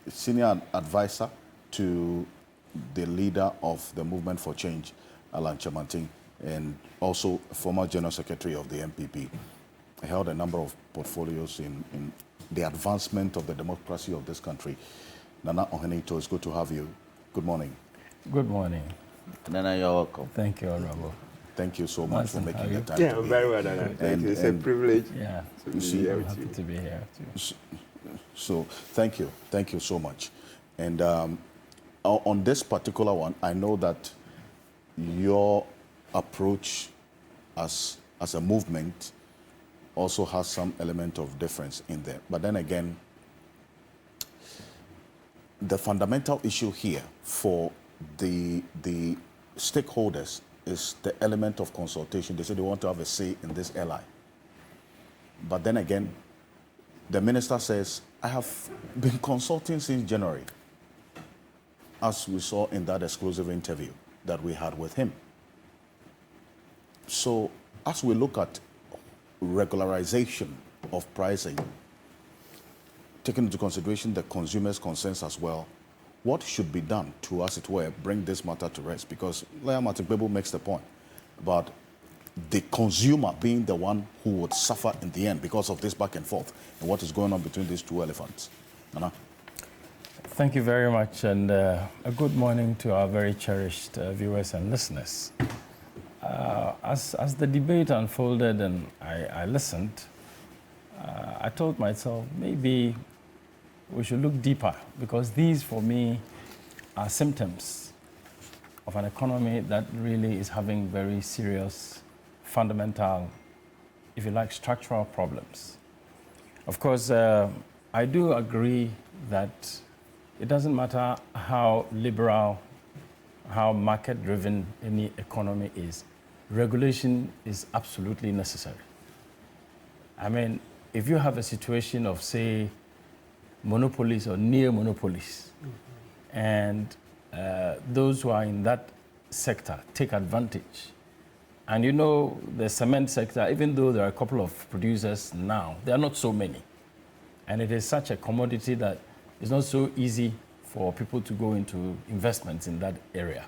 senior advisor to the leader of the Movement for Change, Alan Chamanting, and also former General Secretary of the MPP. I held a number of portfolios in the advancement of the democracy of this country. Nana Ohenito, it's good to have you. Good morning. Good morning. Nana, you're welcome. Thank you, Honorable. Thank you so much for making the time. Yeah, I'm very well, Nana. Thank you. It's a privilege. Yeah, to be here I'm with happy you. to be here too. So thank you so much. And on this particular one, I know that your approach as a movement also has some element of difference in there. But then again, the fundamental issue here for the stakeholders is the element of consultation. They say they want to have a say in this LI. But then again, the minister says, I have been consulting since January, as we saw in that exclusive interview that we had with him. So as we look at regularization of pricing, taking into consideration the consumer's concerns as well, what should be done to, as it were, bring this matter to rest? Because Lawyer Matibebo makes the point about the consumer being the one who would suffer in the end because of this back and forth and what is going on between these two elephants. Nana? Thank you very much, and a good morning to our very cherished viewers and listeners. As the debate unfolded and I listened, I told myself maybe we should look deeper, because these, for me, are symptoms of an economy that really is having very serious, fundamental, if you like, structural problems. Of course, I do agree that it doesn't matter how liberal, how market-driven any economy is, regulation is absolutely necessary. I mean, if you have a situation of, say, monopolies or near monopolies, and those who are in that sector take advantage. And you know, the cement sector, even though there are a couple of producers now, there are not so many. And it is such a commodity that it's not so easy for people to go into investments in that area.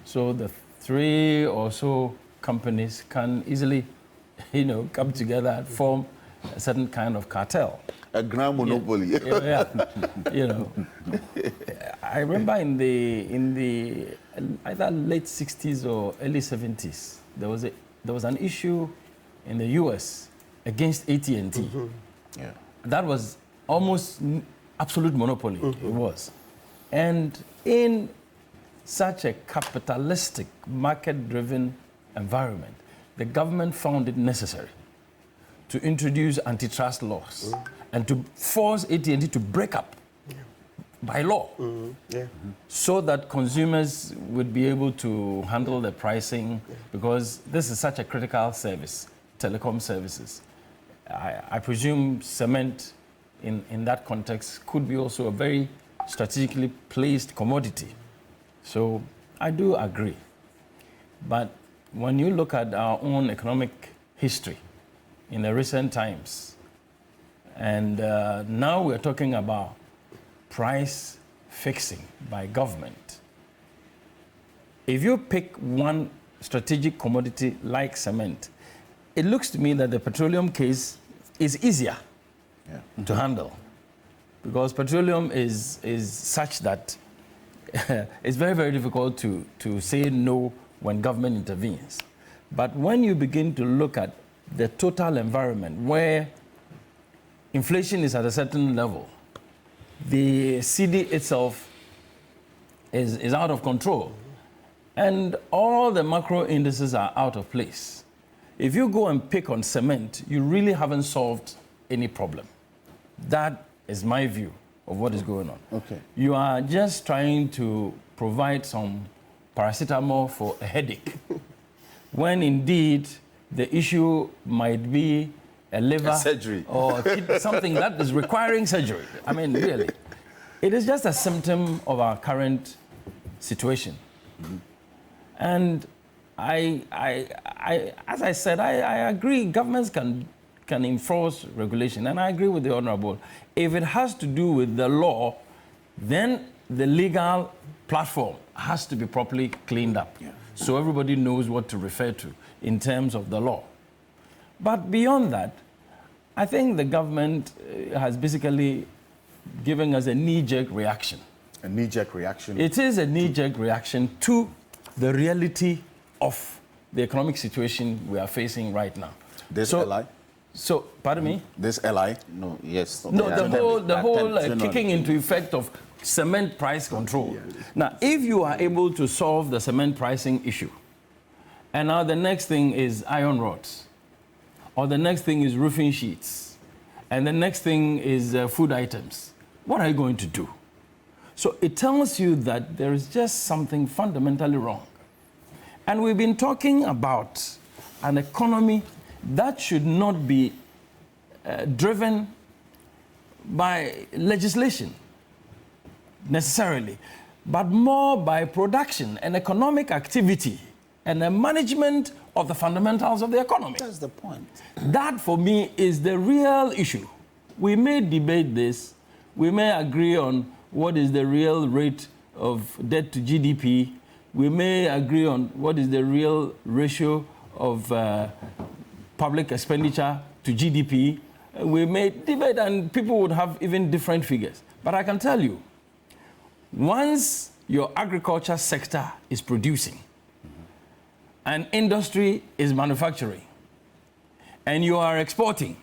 So the three or so companies can easily, come together and form a certain kind of cartel. A grand monopoly. Yeah. I remember in the either late 60s or early 70s, there was an issue in the US against AT&T. Mm-hmm. Yeah. That was almost absolute monopoly. Mm-hmm. It was. And in such a capitalistic, market-driven environment, the government found it necessary to introduce antitrust laws and to force AT&T to break up by law so that consumers would be able to handle the pricing, because this is such a critical service, telecom services. I presume cement in that context could be also a very strategically placed commodity. So I do agree. But when you look at our own economic history in the recent times, and now we're talking about price fixing by government. If you pick one strategic commodity like cement, it looks to me that the petroleum case is easier to handle, because petroleum is such that it's very, very difficult to say no when government intervenes. But when you begin to look at the total environment where inflation is at a certain level, the CD itself is out of control, and all the macro indices are out of place. If you go and pick on cement, you really haven't solved any problem. That is my view of what is going on. Okay. You are just trying to provide some paracetamol for a headache, when indeed the issue might be a liver surgery or something that is requiring surgery. I mean, really. It is just a symptom of our current situation. Mm-hmm. And as I said, I agree governments can enforce regulation, and I agree with the Honorable. If it has to do with the law then the legal platform has to be properly cleaned up. So everybody knows what to refer to in terms of the law. But beyond that, I think the government has basically given us a knee-jerk reaction. A knee-jerk reaction? It is a knee-jerk reaction to the reality of the economic situation we are facing right now. This LI? So, pardon me? This LI? No, yes. No, the whole kicking into effect of cement price control. Now, if you are able to solve the cement pricing issue, and now the next thing is iron rods, or the next thing is roofing sheets, and the next thing is food items, what are you going to do? So it tells you that there is just something fundamentally wrong. And we've been talking about an economy that should not be driven by legislation necessarily, but more by production and economic activity and the management of the fundamentals of the economy. That's the point. That, for me, is the real issue. We may debate this. We may agree on what is the real rate of debt to GDP. We may agree on what is the real ratio of public expenditure to GDP. We may debate, and people would have even different figures. But I can tell you, once your agriculture sector is producing, and industry is manufacturing, and you are exporting,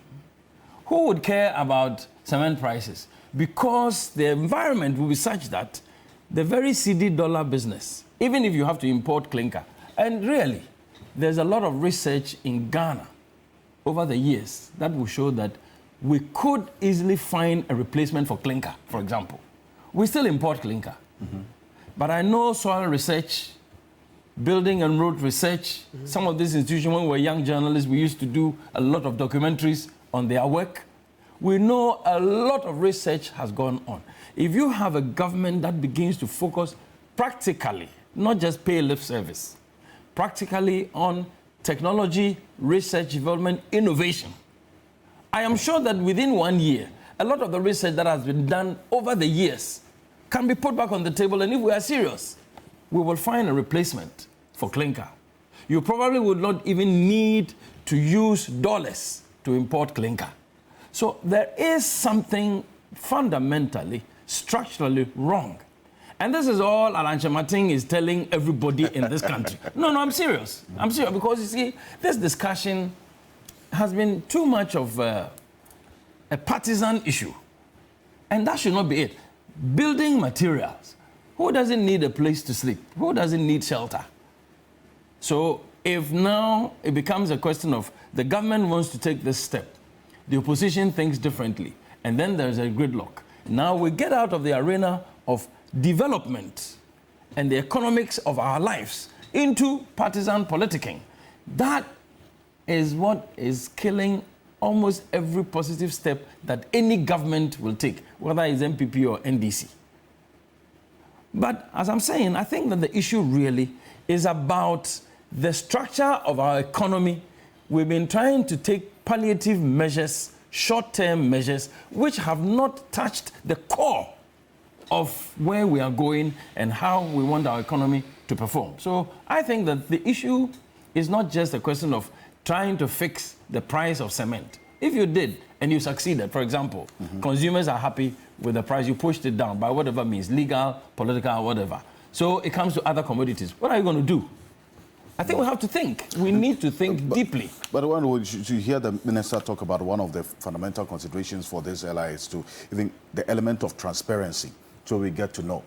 who would care about cement prices? Because the environment will be such that the very CD dollar business, even if you have to import clinker, and really, there's a lot of research in Ghana over the years that will show that we could easily find a replacement for clinker, for example. We still import clinker. But I know soil research, building and road research, some of these institutions, when we were young journalists, we used to do a lot of documentaries on their work. We know a lot of research has gone on. If you have a government that begins to focus practically, not just pay lip service, practically on technology, research, development, innovation, I am sure that within 1 year, a lot of the research that has been done over the years can be put back on the table, and if we are serious, we will find a replacement for clinker. You probably would not even need to use dollars to import clinker. So there is something fundamentally, structurally wrong. And this is all Alan Chemating is telling everybody in this country. No, I'm serious. I'm serious because, you see, this discussion has been too much of a partisan issue. And that should not be it. Building materials. Who doesn't need a place to sleep? Who doesn't need shelter? So if now it becomes a question of the government wants to take this step, the opposition thinks differently, and then there's a gridlock. Now we get out of the arena of development and the economics of our lives into partisan politicking. That is what is killing almost every positive step that any government will take, whether it's MPP or NDC. But as I'm saying, I think that the issue really is about the structure of our economy. We've been trying to take palliative measures, short-term measures, which have not touched the core of where we are going and how we want our economy to perform. So I think that the issue is not just a question of trying to fix the price of cement. If you did and you succeeded, for example, consumers are happy with the price, you pushed it down by whatever means, legal, political, whatever. So it comes to other commodities. What are you going to do? I think we have to think. We need to think deeply. But when you hear the minister talk about one of the fundamental considerations for this LI is to even the element of transparency, so we get to know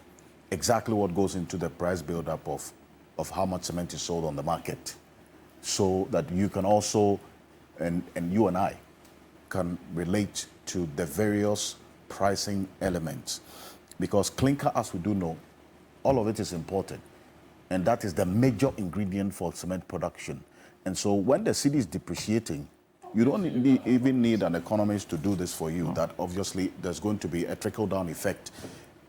exactly what goes into the price build-up of how much cement is sold on the market, so that you can also, and you and I, can relate to the various pricing elements. Because clinker, as we do know, all of it is imported. And that is the major ingredient for cement production. And so when the city is depreciating, you don't even need an economist to do this for you. That obviously there's going to be a trickle-down effect,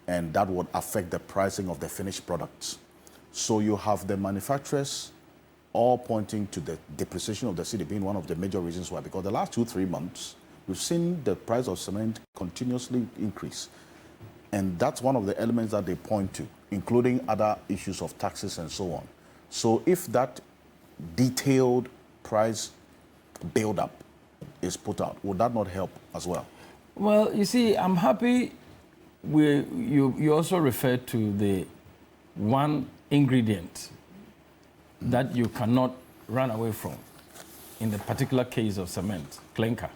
and that would affect the pricing of the finished products. So you have the manufacturers all pointing to the depreciation of the city being one of the major reasons why. Because the last 2-3 months, we've seen the price of cement continuously increase. And that's one of the elements that they point to, including other issues of taxes and so on. So if that detailed price build-up is put out, would that not help as well? Well, you see, I'm happy you also referred to the one ingredient that you cannot run away from in the particular case of cement, clinker.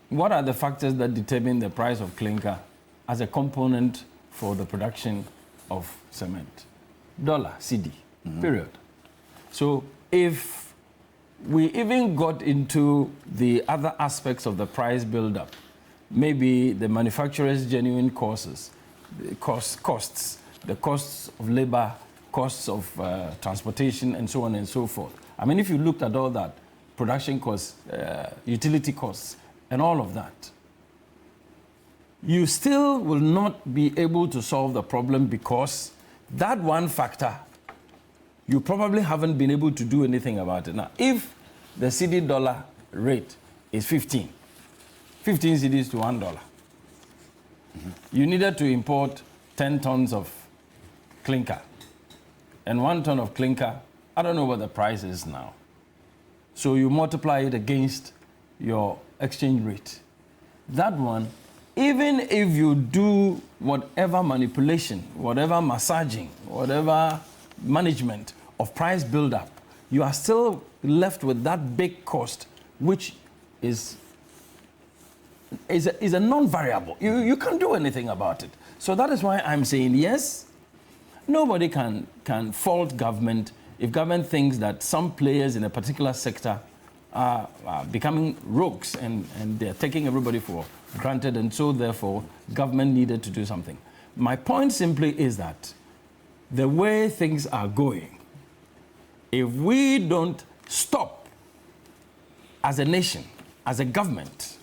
What are the factors that determine the price of clinker as a component for the production of cement? Dollar, CD, period. So if we even got into the other aspects of the price build-up, maybe the manufacturer's genuine costs, the costs of labor, costs of transportation, and so on and so forth. I mean, if you looked at all that, production costs, utility costs, and all of that, you still will not be able to solve the problem because that one factor, you probably haven't been able to do anything about it. Now, if the CD dollar rate is 15 cedis to $1, you needed to import 10 tons of clinker. And 1 ton of clinker, I don't know what the price is now. So you multiply it against your exchange rate. That one, even if you do whatever manipulation, whatever massaging, whatever management of price build-up, you are still left with that big cost, which is a non-variable. You can't do anything about it. So that is why I'm saying, yes, nobody can fault government if government thinks that some players in a particular sector are becoming rogues and they're taking everybody for granted, and so therefore government needed to do something. My point simply is that the way things are going, if we don't stop as a nation, as a government,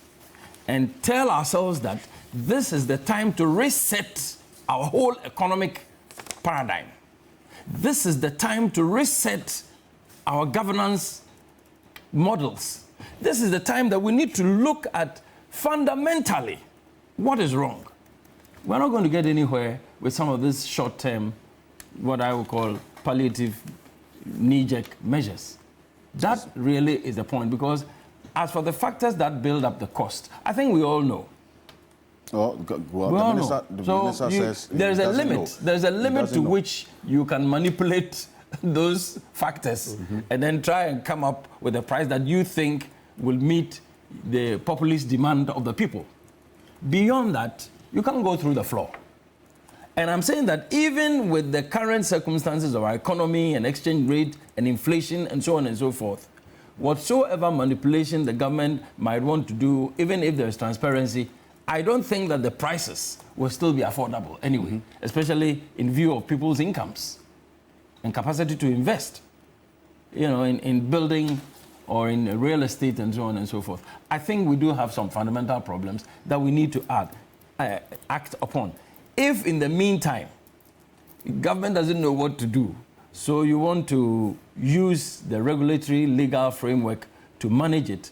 and tell ourselves that this is the time to reset our whole economic paradigm, this is the time to reset our governance models, this is the time that we need to look at fundamentally what is wrong. We're not going to get anywhere with some of these short-term, what I would call palliative knee-jerk measures. That really is the point, because as for the factors that build up the cost, I think we all know. Well, the minister says there's a limit. Know. There's a limit to which you can manipulate those factors and then try and come up with a price that you think will meet the populist demand of the people. Beyond that, you can't go through the floor. And I'm saying that even with the current circumstances of our economy and exchange rate and inflation and so on and so forth, whatsoever manipulation the government might want to do, even if there's transparency, I don't think that the prices will still be affordable anyway, especially in view of people's incomes and capacity to invest, in building or in real estate and so on and so forth. I think we do have some fundamental problems that we need to act upon. If in the meantime, government doesn't know what to do, so you want to use the regulatory legal framework to manage it,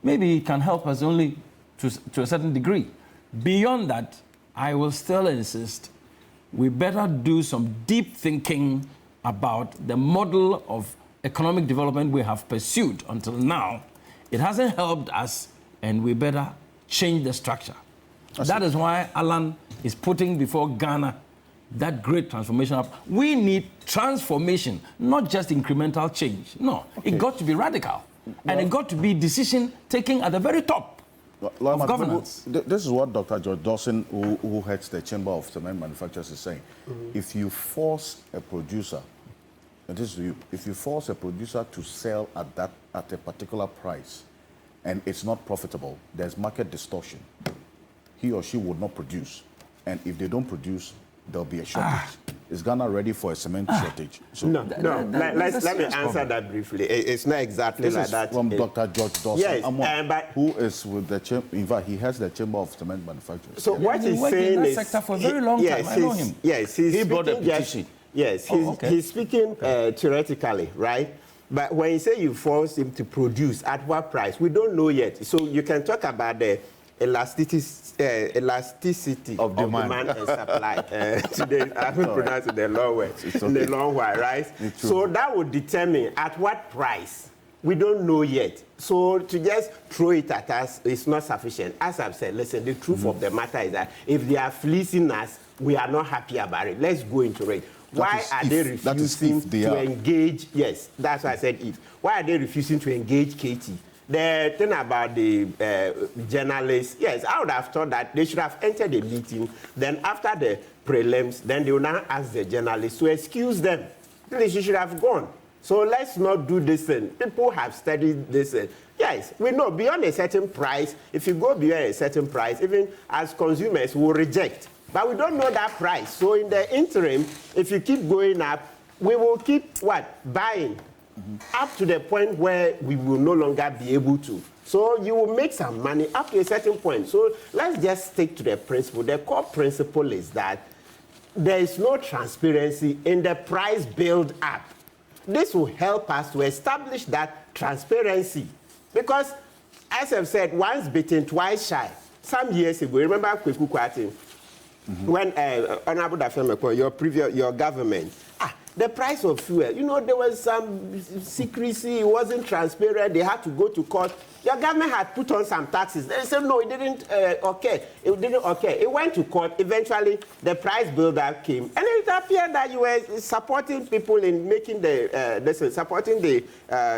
maybe it can help us only to a certain degree. Beyond that, I will still insist we better do some deep thinking about the model of economic development we have pursued until now. It hasn't helped us, and we better change the structure. That is why Alan is putting before Ghana that great transformation up. We need transformation, not just incremental change. No, it got to be radical. And it got to be decision taking at the very top of governance. This is what Dr. George Dawson, who heads the Chamber of Cement Manufacturers, is saying. If you force a producer, and this is you, if you force a producer to sell at a particular price and it's not profitable, there's market distortion. He or she would not produce. And if they don't produce, there'll be a shortage. Is Ghana ready for a cement shortage? So No. Let me answer that briefly. It's not exactly this like is that. from Dr. George Dawson, Yes, who is with the chamber. In fact, he has the Chamber of Cement Manufacturers. So what he's worked in saying that is, sector for a very long time. I know him. Yes, He brought a petition. Yes, he's speaking theoretically, right? But when you say you force him to produce, at what price? We don't know yet. So you can talk about the elasticity Of demand. and supply. Today, I haven't pronounced it the long way, in the long while, right? So that would determine at what price. We don't know yet. So to just throw it at us is not sufficient. As I've said, listen, the truth of the matter is that if they are fleecing us, we are not happy about it. Let's go into it. Why are they refusing to engage? Yes, that's why I said if. Why are they refusing to engage Katie? The thing about the journalists, yes, I would have thought that they should have entered the meeting. Then after the prelims, then they will now ask the journalists to excuse them. They should have gone. So let's not do this thing. People have studied this. Yes, we know beyond a certain price, if you go beyond a certain price, even as consumers, we'll reject. But we don't know that price. So in the interim, if you keep going up, we will keep what? Buying. Up to the point where we will no longer be able to. So you will make some money up to a certain point. So let's just stick to the principle. The core principle is that there is no transparency in the price build up. This will help us to establish that transparency. Because, as I've said, once bitten, twice shy. Some years ago, remember Kweku Kwati, when Honorable Dafemeko, your government, the price of fuel, you know, there was some secrecy, it wasn't transparent, they had to go to court. Your government had put on some taxes. They said, no, it didn't okay. It didn't okay. It went to court. Eventually, the price build-up came. And it appeared that you were supporting people in making supporting the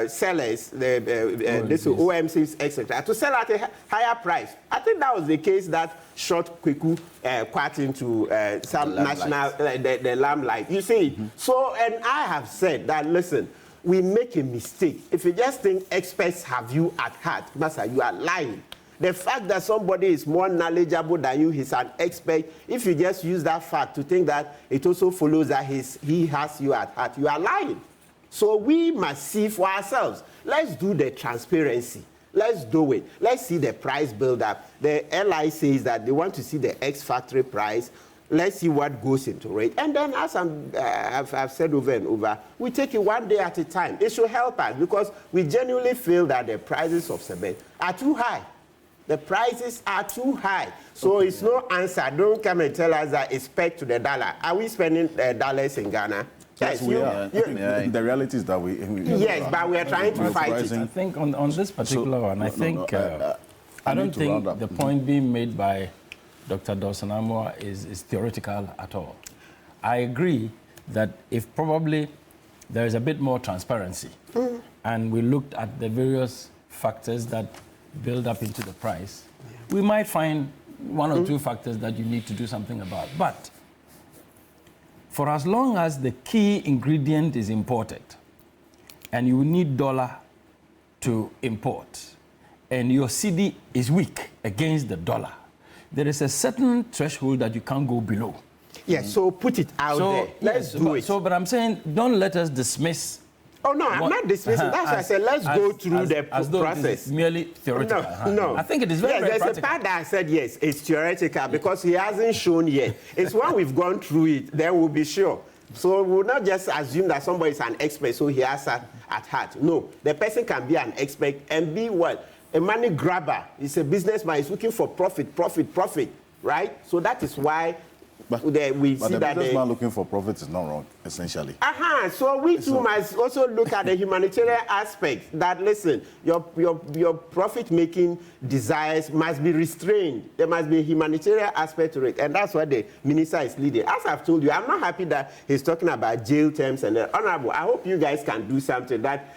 sellers, OMCs, etc., to sell at a higher price. I think that was the case that shot Kweku Kwati into some national, the limelight. You see? So, and I have said that, listen, we make a mistake. If you just think experts have you at heart, Master, you are lying. The fact that somebody is more knowledgeable than you, he's an expert, if you just use that fact to think that it also follows that he has you at heart, you are lying. So we must see for ourselves. Let's do the transparency. Let's do it. Let's see the price build up. The LI says that they want to see the ex-factory price. Let's see what goes into it. And then, as I've said over and over, we take it one day at a time. It should help us because we genuinely feel that the prices of cement are too high. The prices are too high. So it's no answer. Don't come and tell us that it's pegged to the dollar. Are we spending dollars in Ghana? Yes, we are. The reality is that we yes, but we are trying to fight it. I think on this particular one, I think I don't think the point being made by Dr. Dawson Amoah is theoretical at all. I agree that if probably there is a bit more transparency and we looked at the various factors that build up into the price, we might find one or two factors that you need to do something about. But for as long as the key ingredient is imported and you need dollar to import and your cedi is weak against the dollar, there is a certain threshold that you can't go below. Yes, so put it out there. Let's do it. But I'm saying, don't let us dismiss. Oh, no, I'm not dismissing. That's why I said, let's go through the process. It's merely theoretical. No. I think it is very, very practical. There's a part that I said, yes, it's theoretical because he hasn't shown yet. It's when we've gone through it, then we'll be sure. So we'll not just assume that somebody is an expert, so he has that at heart. No, the person can be an expert and be what? A money grabber. He's a businessman. He's looking for profit, right? So that is why we see that the businessman looking for profit is not wrong, essentially. So we too must also look at the humanitarian aspect. That listen, your profit-making desires must be restrained. There must be a humanitarian aspect to it, and that's what the minister is leading. As I've told you, I'm not happy that he's talking about jail terms and honorable. I hope you guys can do something. That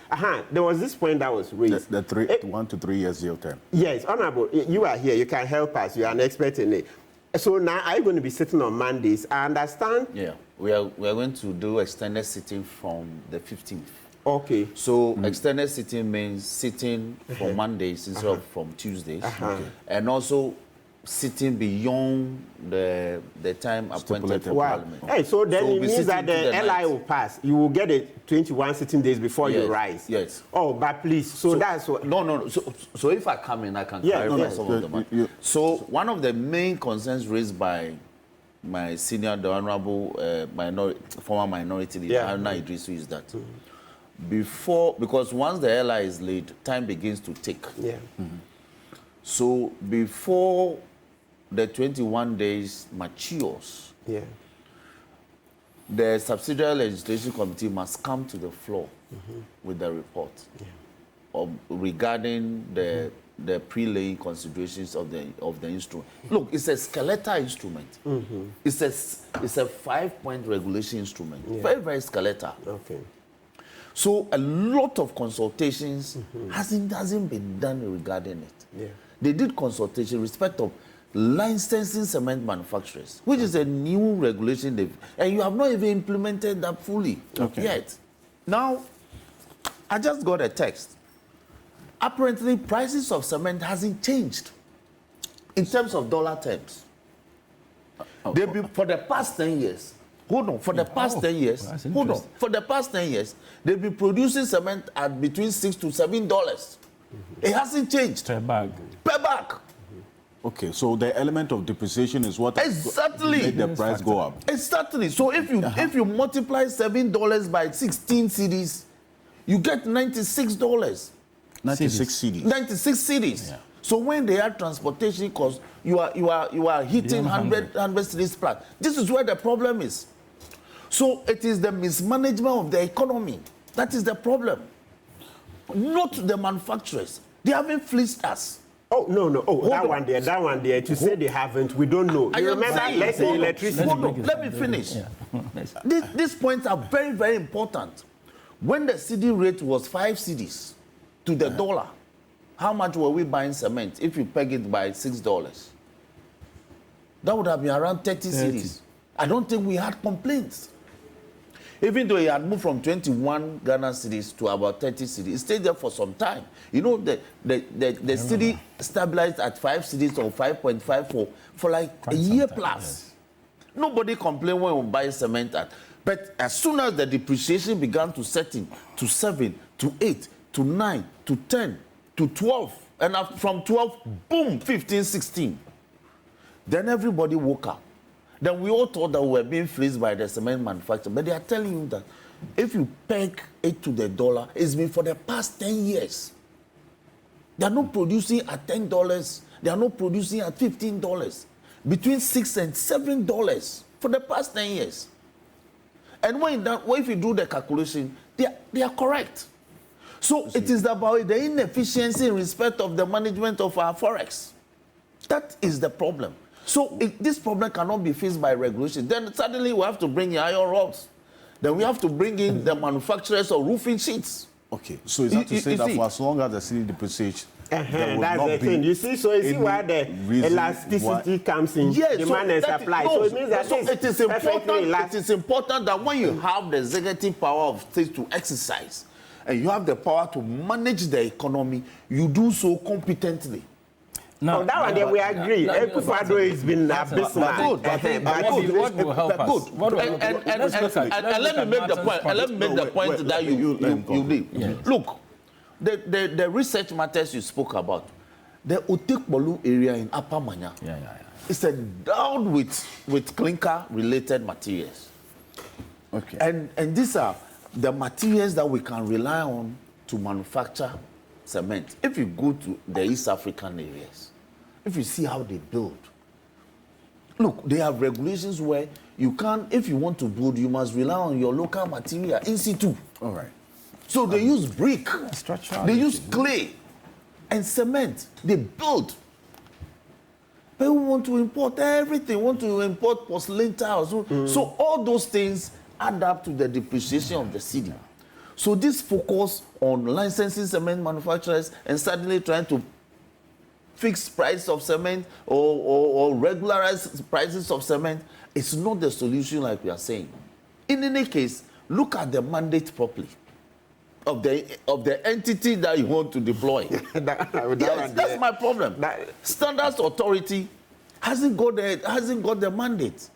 there was this point that was raised. The 1 to 3 years jail term. Yes, honorable. You are here. You can help us. You are an expert in it. So now, are you going to be sitting on Mondays? I understand. Yeah, we are going to do extended sitting from the 15th. Okay. So extended sitting means sitting for Mondays instead of from Tuesdays, and also sitting beyond the time appointed for Parliament. Hey, so then it means that the LI will pass. You will get it 21 sitting days before you rise. Yes. Oh, but please. So that's what. No. So if I come in, I can clarify some of them. So one of the main concerns raised by my senior, the honorable former minority leader, Haruna Idrisu, is that because once the LI is laid, time begins to tick. Yeah. So before the 21 days matures, the Subsidiary Legislation Committee must come to the floor with the report regarding the pre-laying considerations of the instrument. Look, it's a skeletal instrument. It's a 5-point regulation instrument. Very, very skeletal. Okay. So a lot of consultations hasn't been done regarding it. They did consultation in respect of licensing cement manufacturers, which is a new regulation, and you have not even implemented that fully yet. Now, I just got a text. Apparently, prices of cement hasn't changed in terms of dollar terms. They've been, for the past 10 years, for the past 10 years, they've been producing cement at between $6 to $7. It hasn't changed. Per bag. Per bag. Okay, so the element of depreciation is what exactly made the price go up. Exactly. So if you multiply $7 by 16 cedis, you get $96. 96 cedis. 96 cedis. Yeah. So when they add transportation costs, you are hitting 100 cedis plus. This is where the problem is. So it is the mismanagement of the economy that is the problem, not the manufacturers. They haven't fleeced us. Oh, no. Oh, that one there. To say they haven't, we don't know. You remember, let's say electricity. Let me finish. These points are very, very important. When the cedi rate was 5 cedis to the dollar, how much were we buying cement if you peg it by $6? That would have been around 30 cedis. I don't think we had complaints. Even though it had moved from 21 Ghana cedis to about 30 cedis, it stayed there for some time. You know, the cedi stabilized at 5 cedis or 5.5 for like a year plus. Yes. Nobody complained when we buy cement at. But as soon as the depreciation began to set in to 7, to 8, to 9, to 10, to 12, and from 12, boom, 15, 16. Then everybody woke up. Then we all thought that we were being fleeced by the cement manufacturer. But they are telling you that if you peg it to the dollar, it's been for the past 10 years. They are not producing at $10. They are not producing at $15. Between $6 and $7 for the past 10 years. And if you do the calculation, they are correct. So it is about the inefficiency in respect of the management of our forex. That is the problem. So this problem cannot be faced by regulation. Then suddenly we have to bring in iron rods. Then we have to bring in the manufacturers of roofing sheets. Okay, so is that to say that for as long as the cedi depreciates, that's the thing. You see, so you see why the elasticity comes in, demand and supply. So it means that it is important. It is important that when you have the executive power of states to exercise, and you have the power to manage the economy, you do so competently. No, that one, then we agree. Ekufado has been abysmal. What will help us? And let me make the point. And let me make the point that you did. Yes. Look, the research matters you spoke about, the Otekpolu area in Upper Manya, it's endowed with clinker-related materials. Okay. And these are the materials that we can rely on to manufacture cement. If you go to the East African areas, if you see how they build, look, they have regulations where you can't, if you want to build, you must rely on your local material in situ. All right. So they use brick, they use clay and cement. They build. But we want to import everything. We want to import porcelain tiles. So all those things add up to the depreciation of the cedi. So this focus on licensing cement manufacturers and suddenly trying to fix price of cement or regularize prices of cement is not the solution like we are saying. In any case, look at the mandate properly of the entity that you want to deploy. That's my problem. Standards Authority hasn't got the mandate.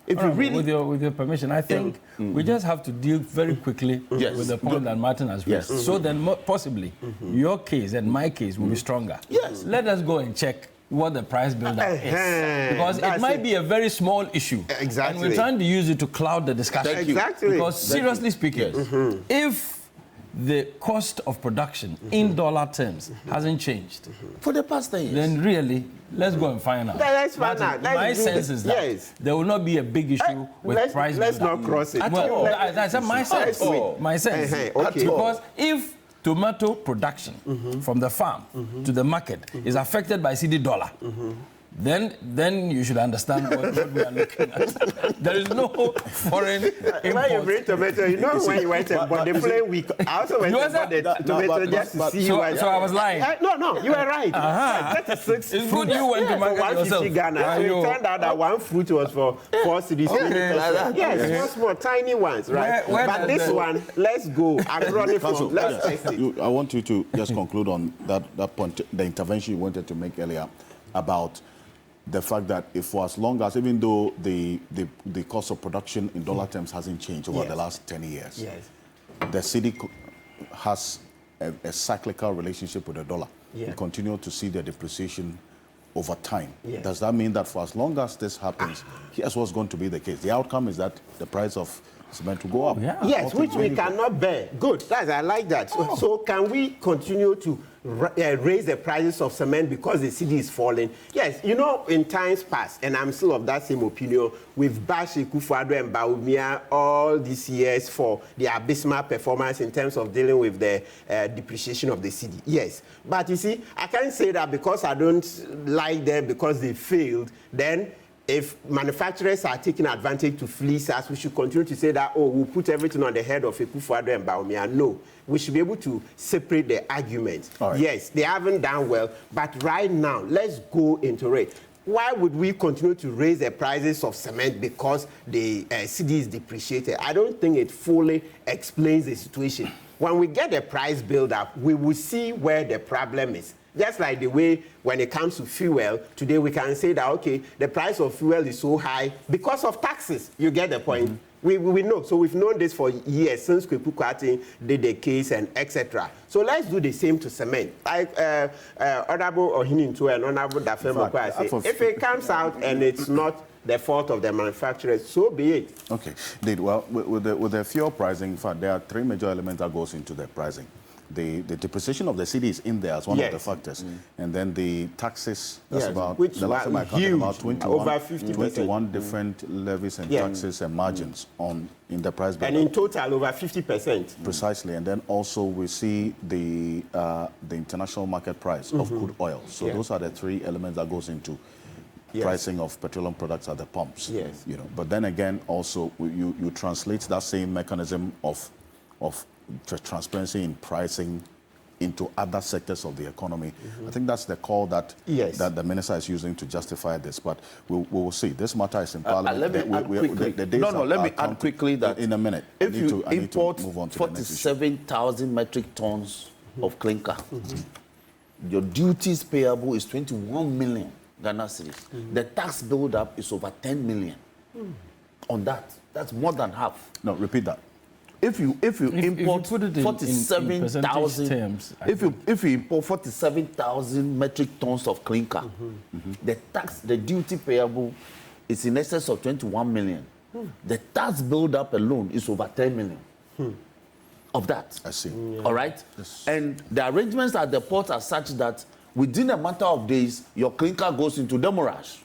If you really, with your permission, I think we just have to deal very quickly with the point that Martin has raised. So then possibly your case and my case will be stronger. Yes. Let us go and check what the price buildup is. Because it might be a very small issue. Exactly. And we're trying to use it to cloud the discussion. Exactly. Because seriously speaking, if the cost of production in dollar terms hasn't changed For the past 10 years. then really, let's go and find out. Let's find out. My sense is that there will not be a big issue with price. Let's not cross it. Well, I said my sense. My sense. Okay. Because if tomato production from the farm to the market is affected by CD dollar, then you should understand what we are looking at. There is no foreign import. When you bring tomato, you know when you went and bought the plain week. I also went and bought the tomato just to see so, what. So I was lying. No, you were right. 36 It's good you went to market for 150 yourself. Ghana. So it turned out that one fruit was for 4 cedis. Yes, small, tiny ones, right? But this one, let's go. Let's test it. I want you to just conclude on that point, the intervention you wanted to make earlier about the fact that if for as long as, even though the cost of production in dollar terms hasn't changed over the last 10 years, the city has a cyclical relationship with the dollar. We continue to see the depreciation over time. Does that mean that for as long as this happens, here's what's going to be the case? The outcome is that the price of cement will go up. Yes, which we cannot bear. Good. I like that. So can we continue to raise the prices of cement because the city is falling? Yes, you know, in times past, and I'm still of that same opinion, we've bashed Kufuor and Bawumia all these years for their abysmal performance in terms of dealing with the depreciation of the city. Yes, but you see, I can't say that because I don't like them because they failed, then if manufacturers are taking advantage to fleece us, we should continue to say that, oh, we'll put everything on the head of Kufuor and Bawumia. No, we should be able to separate the arguments. Yes, they haven't done well, but right now, let's go into it. Why would we continue to raise the prices of cement because the city is depreciated? I don't think it fully explains the situation. When we get the price build-up, we will see where the problem is. Just like the way when it comes to fuel, today we can say that, okay, the price of fuel is so high because of taxes. You get the point? We know. So we've known this for years since Kwepu did the case and etc. So let's do the same to cement. Like Honorable Ohininto and Honorable Dafemo say, if it comes out and it's not the fault of the manufacturers, so be it. Okay. Well, with the fuel pricing, in fact, there are 3 major elements that goes into the pricing. The depreciation of the city is in there as one of the factors. And then the taxes, that's about, which the last time I counted, about 21, over 50%. 21 different levies and taxes and margins in the price. And in total, over 50%. Precisely. And then also we see the international market price of crude oil. So those are the 3 elements that goes into pricing of petroleum products at the pumps. You know, but then again, also you translate that same mechanism of transparency in pricing into other sectors of the economy. I think that's the call that that the minister is using to justify this. But we will see. This matter is in Parliament. Let me add quickly. Let me add quickly that in a minute. If you import 47,000 metric tons of clinker, your duties payable is 21 million Ghana cedis. The tax build-up is over 10 million on that. That's more than half. No, repeat that. If you import 47,000, if you import 47,000 metric tons of clinker, the duty payable is in excess of 21 million. The tax build-up alone is over 10 million of that. I see. All right? Yes. And the arrangements at the port are such that within a matter of days, your clinker goes into demurrage.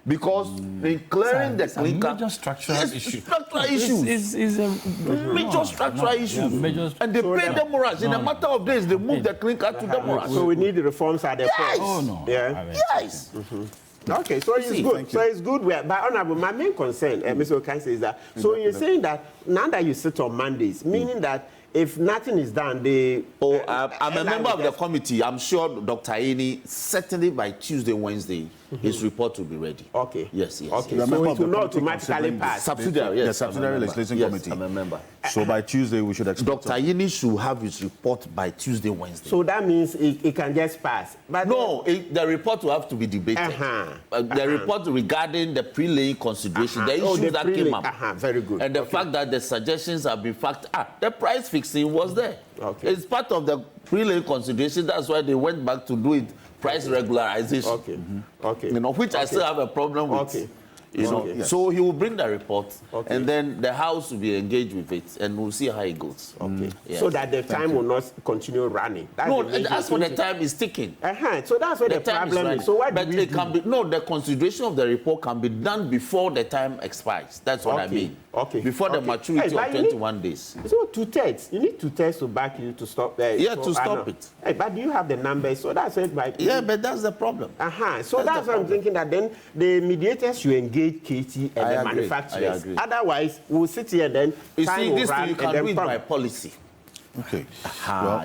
Because in clearing the clinker, major structural issue. Structural issues. Is a major structural issues. And they pay demurrage. In a matter of days, they move the clinker to demurrage. So we need the reforms at the point. Oh, no. Yeah. Yes. Okay, so it's good. So it's good. But Honorable, my main concern, Mr. Okansi, is that, so you're saying that now that you sit on Mondays, meaning that if nothing is done, they... I'm a member of the committee. I'm sure Dr. Aini, certainly by Tuesday, Wednesday, his report will be ready. Okay. Yes. Okay, so it will not automatically pass. Subsidiary, yes. The subsidiary legislation committee. I'm a member. So by Tuesday, we should expect... Dr. Aini should have his report by Tuesday, Wednesday. So that means it can just pass. But no, the report will have to be debated. The report regarding the pre-laying consideration, the issues that came up. Very good. And the fact that the suggestions have been the price fixing was there. Okay. It's part of the pre-laying consideration. That's why they went back to do it price regularization. Okay. Okay. You know, which I still have a problem with. Okay. You know, Okay. so he will bring the report, Okay. and then the House will be engaged with it, and we'll see how it goes. Okay. Yes. So that the time will not continue running. That's No, the major that's what the thing. time is ticking. So that's what the time problem running. is. So what but do we it can do? be no. The consideration of the report can be done before the time expires. That's what I Okay. mean. Okay. Before the Okay. maturity Hey, but of you need- 21 days. So 2/3, you need 2/3 to back you to stop. To stop I know. it. Hey, but do you have the numbers? So that's it. Yeah, but that's the problem. So that's what I'm thinking, that then the mediators should engage KT and I the agree. manufacturers. I agree. Otherwise, we'll sit here and then You time see, will this run thing you and can then do it by problem. policy. Okay.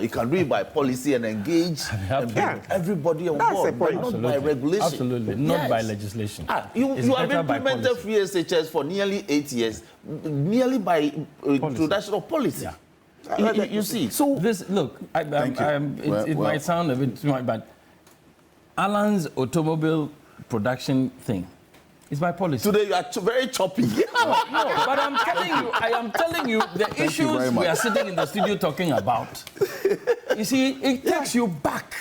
You can do it by policy and engage and bring Yeah. everybody on That's board, the but point. not by regulation. Absolutely, not Yes. by legislation. You It's have better by implemented policy. free SHS for nearly 8 years, nearly by introduction of policy. Yeah. You see, so This look, Thank you. it Well- might sound a bit too much, but Alan's automobile production thing is by policy. today you are very choppy. No, but I am telling you the you issues very we much. are sitting in the studio talking about. You see, it takes you back.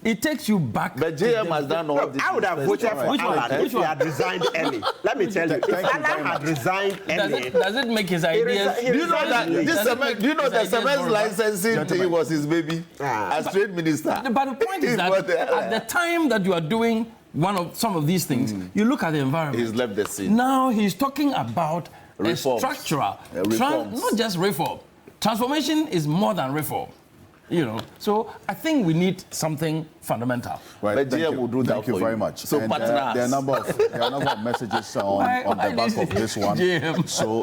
It takes you back. But JM has done all Look, this. I would have voted for Which one? Alan if Which he one? had resigned early. Let me tell you, if Thank you very Alan had much. resigned early, Does it make his ideas? he Do you know that Does this it cement, make do you know his the ideas cement more licensing thing was his baby as trade minister? But the point is that What the hell? at the time that you are doing some of these things, you look at the environment. He's left the scene. Now he's talking about Reforms. a structural, Reforms. not just reform. Transformation is more than reform. You know, so I think we need something fundamental. Right, But thank GM you. will do that Thank you for very you. much. So And, partner there are a us. number of messages on Why the back this of this one. GM? So